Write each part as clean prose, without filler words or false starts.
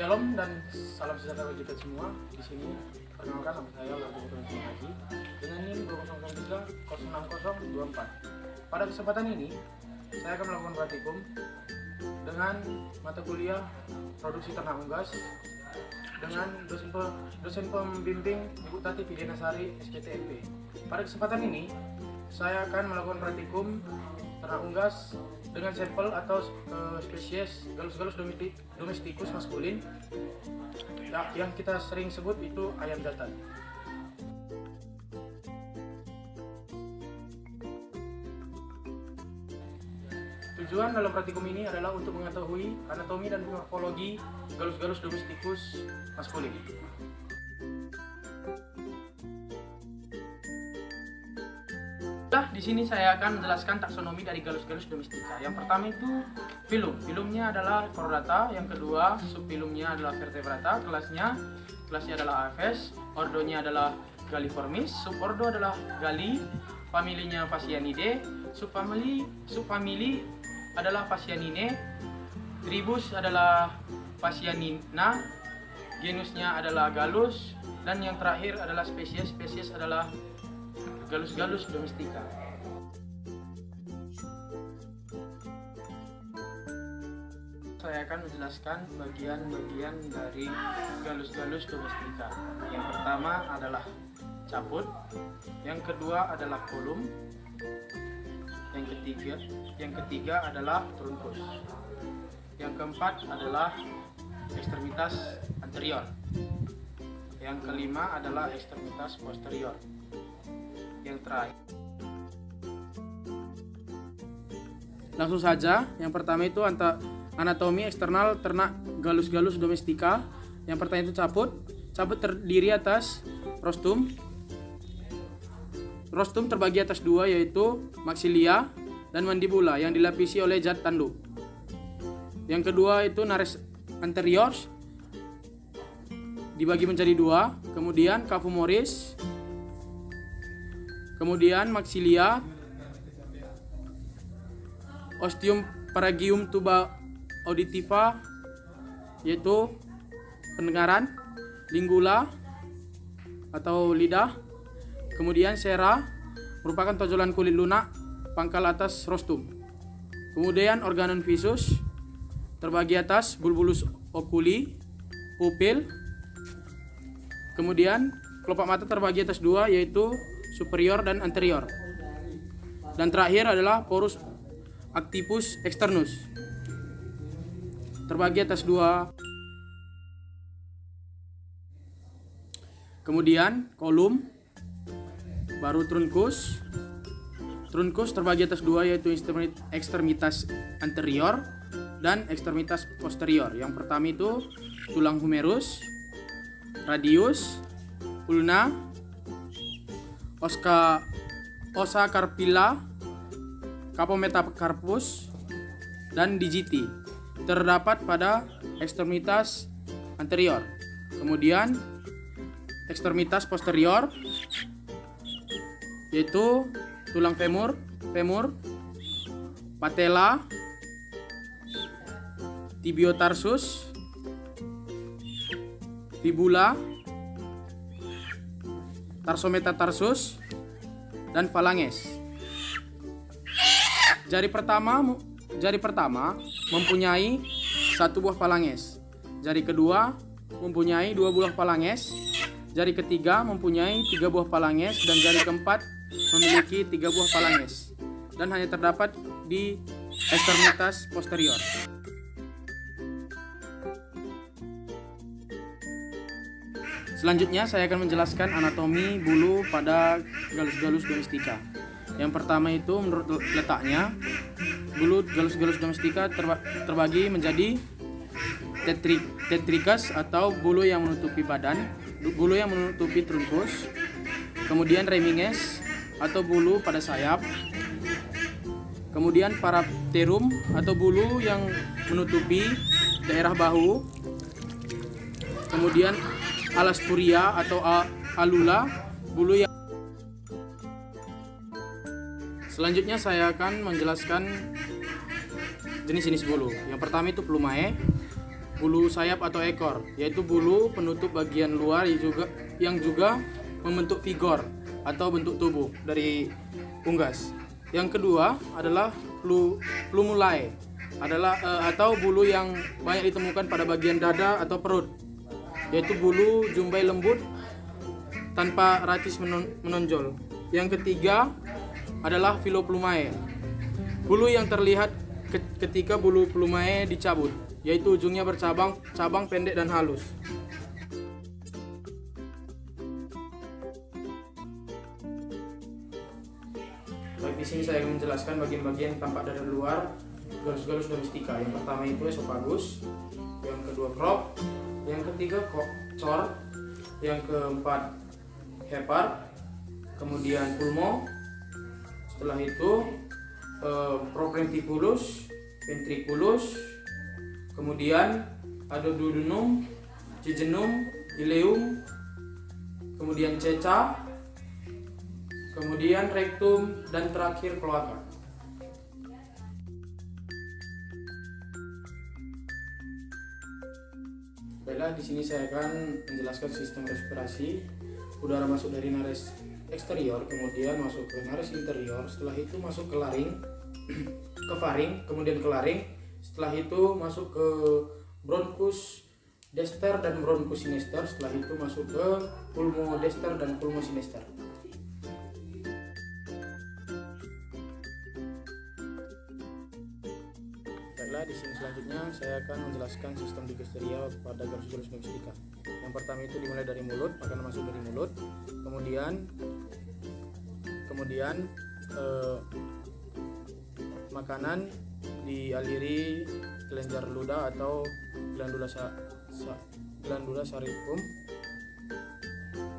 Shalom dan salam sejahtera bagi kita semua. Di sini perkenalkan nama saya Largo Haji dengan NIM 203 060 24. Pada kesempatan ini saya akan melakukan praktikum dengan mata kuliah produksi ternak unggas dengan dosen pembimbing Ibu Tati Pidenasari SPTMP. Pada kesempatan ini saya akan melakukan praktikum ternak unggas dengan sampel atau spesies galus-galus domestikus maskulin yang kita sering sebut itu ayam jantan. Tujuan dalam praktikum ini adalah untuk mengetahui anatomi dan morfologi galus-galus domestikus maskulin. Di sini saya akan menjelaskan taksonomi dari galus-galus domestika. Yang pertama itu filum. Filumnya adalah Chordata, yang kedua subfilumnya adalah Vertebrata, kelasnya adalah Aves, ordonya adalah Galliformis, subordo adalah Galli, familinya Phasianidae, subfamili adalah Phasianinae, tribus adalah Phasianina, genusnya adalah Gallus, dan yang terakhir adalah spesies adalah galus-galus domestika. Saya akan menjelaskan bagian-bagian dari galus-galus domestika. Yang pertama adalah caput, yang kedua adalah kolum, yang ketiga adalah trunkus, yang keempat adalah ekstremitas anterior, yang kelima adalah ekstremitas posterior, yang terakhir. Langsung saja, yang pertama itu anatomi eksternal ternak galus-galus domestika. Yang pertama itu caput. Caput terdiri atas rostrum. Rostrum terbagi atas dua, yaitu maksilia dan mandibula yang dilapisi oleh zat tanduk. Yang kedua itu nares anterior dibagi menjadi dua, kemudian cavum moris, kemudian maksilia, ostium paragium tuba auditiva yaitu pendengaran, lingula atau lidah, kemudian sera merupakan tonjolan kulit lunak pangkal atas rostrum, kemudian organon visus terbagi atas bulbulus oculi, pupil, kemudian kelopak mata terbagi atas dua yaitu superior dan anterior, dan terakhir adalah porus activus externus terbagi atas dua. Kemudian kolum, baru trunkus. Trunkus terbagi atas dua yaitu ekstremitas anterior dan ekstremitas posterior. Yang pertama itu tulang humerus, radius, ulna, osa carpilla, capometacarpus, dan digiti terdapat pada ekstremitas anterior. Kemudian ekstremitas posterior yaitu tulang femur, patella, tibiotarsus, fibula, tarsometatarsus, dan phalanges. Jari pertama mempunyai satu buah phalanges. Jari kedua mempunyai dua buah phalanges. Jari ketiga mempunyai 3 buah phalanges dan jari keempat memiliki 3 buah phalanges dan hanya terdapat di ekstremitas posterior. Selanjutnya saya akan menjelaskan anatomi bulu pada galus-galus domestika. Yang pertama itu menurut letaknya, bulu galus-galus domestika terbagi menjadi tetricus atau bulu yang menutupi badan, bulu yang menutupi trunkus, kemudian remiges atau bulu pada sayap, kemudian parapterum atau bulu yang menutupi daerah bahu, kemudian alaspuria atau alula, bulu yang. Selanjutnya saya akan menjelaskan jenis-jenis bulu. Yang pertama itu plumae. bulu sayap atau ekor, yaitu bulu penutup bagian luar yang juga membentuk figor atau bentuk tubuh dari unggas. Yang kedua adalah plumulae, atau bulu yang banyak ditemukan pada bagian dada atau perut, yaitu bulu jumbai lembut tanpa racis menonjol. Yang ketiga adalah filoplumae, bulu yang terlihat ketika bulu plumae dicabut, yaitu ujungnya bercabang pendek dan halus. Baik, di sini saya akan menjelaskan bagian-bagian tampak dari luar Gallus domestica. Yang pertama itu esophagus, yang kedua crop, yang ketiga cor, yang keempat hepar, kemudian pulmo, setelah itu propendiculus, ventriculus, kemudian ada duodenum, jejunum, ileum, kemudian ceca, kemudian rectum, dan terakhir kloaka. Baiklah, di sini saya akan menjelaskan sistem respirasi. Udara masuk dari nares eksterior, kemudian masuk ke nares interior, setelah itu masuk ke laring, ke faring, kemudian ke laring, setelah itu masuk ke bronchus dexter dan bronchus sinister, setelah itu masuk ke pulmo dexter dan pulmo sinister. Baiklah, di sini selanjutnya saya akan menjelaskan sistem digesteria pada Gallus domestica. Yang pertama itu dimulai dari mulut, makanan masuk dari mulut, kemudian makanan dialiri kelenjar ludah atau glandula salivum.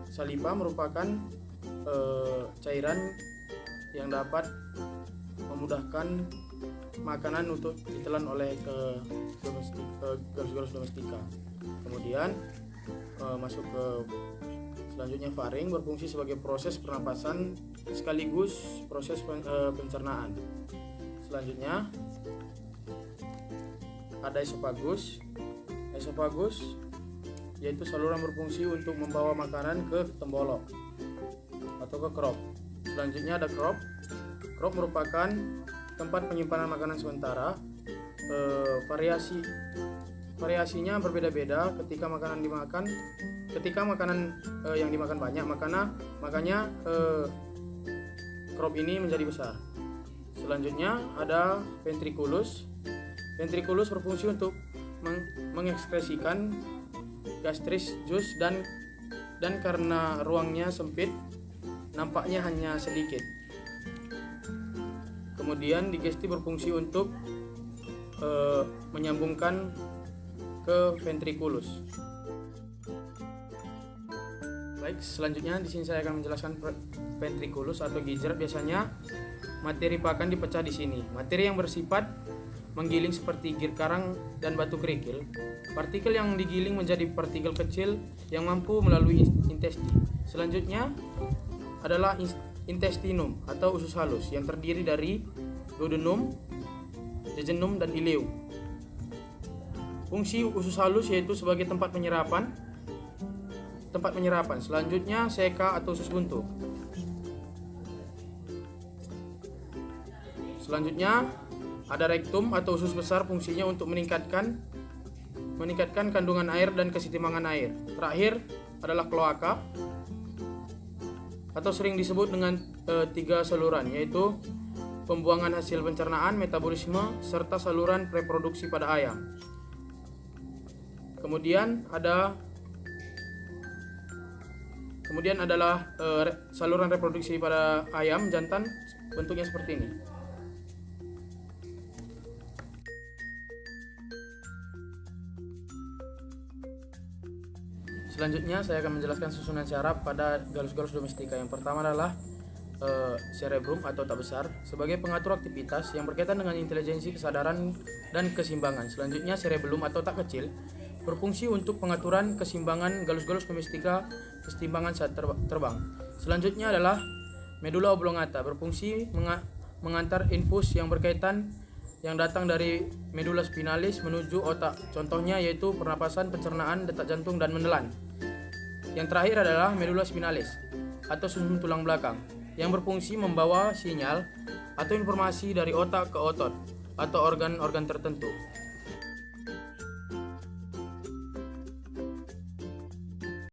Saliva merupakan cairan yang dapat memudahkan makanan untuk ditelan oleh Gallus domestica. Kemudian masuk ke selanjutnya faring, berfungsi sebagai proses pernapasan sekaligus proses pencernaan. Selanjutnya ada esophagus. Esophagus yaitu saluran berfungsi untuk membawa makanan ke tembolok atau ke crop. Selanjutnya ada crop. Crop merupakan tempat penyimpanan makanan sementara. Variasinya berbeda-beda ketika makanan yang dimakan banyak, makanya crop ini menjadi besar. Selanjutnya ada ventriculus. Ventriculus berfungsi untuk mengekskresikan gastris jus dan karena ruangnya sempit nampaknya hanya sedikit. Kemudian digesti berfungsi untuk menyambungkan ke ventriculus. Baik, selanjutnya di sini saya akan menjelaskan ventriculus atau gizzard. Biasanya materi pakan dipecah di sini. Materi yang bersifat menggiling seperti gir karang dan batu kerikil. Partikel yang digiling menjadi partikel kecil yang mampu melalui intestine. Selanjutnya adalah intestinum atau usus halus yang terdiri dari duodenum, jejunum, dan ileum. Fungsi usus halus yaitu sebagai tempat penyerapan. Selanjutnya seka atau usus buntu. Selanjutnya ada rektum atau usus besar, fungsinya untuk meningkatkan kandungan air dan kesetimbangan air. Terakhir adalah kloaka atau sering disebut dengan 3 saluran, yaitu pembuangan hasil pencernaan, metabolisme, serta saluran reproduksi pada ayam. Kemudian adalah saluran reproduksi pada ayam jantan, bentuknya seperti ini. Selanjutnya saya akan menjelaskan susunan syaraf pada Gallus domestica. Yang pertama adalah cerebrum atau otak besar sebagai pengatur aktivitas yang berkaitan dengan intelijensi, kesadaran, dan keseimbangan. Selanjutnya cerebellum atau otak kecil berfungsi untuk pengaturan keseimbangan Gallus domestica, keseimbangan saat terbang. Selanjutnya adalah medulla oblongata, berfungsi mengantar infus yang berkaitan yang datang dari medula spinalis menuju otak. Contohnya yaitu pernapasan, pencernaan, detak jantung, dan menelan. Yang terakhir adalah medula spinalis atau susun tulang belakang yang berfungsi membawa sinyal atau informasi dari otak ke otot atau organ-organ tertentu.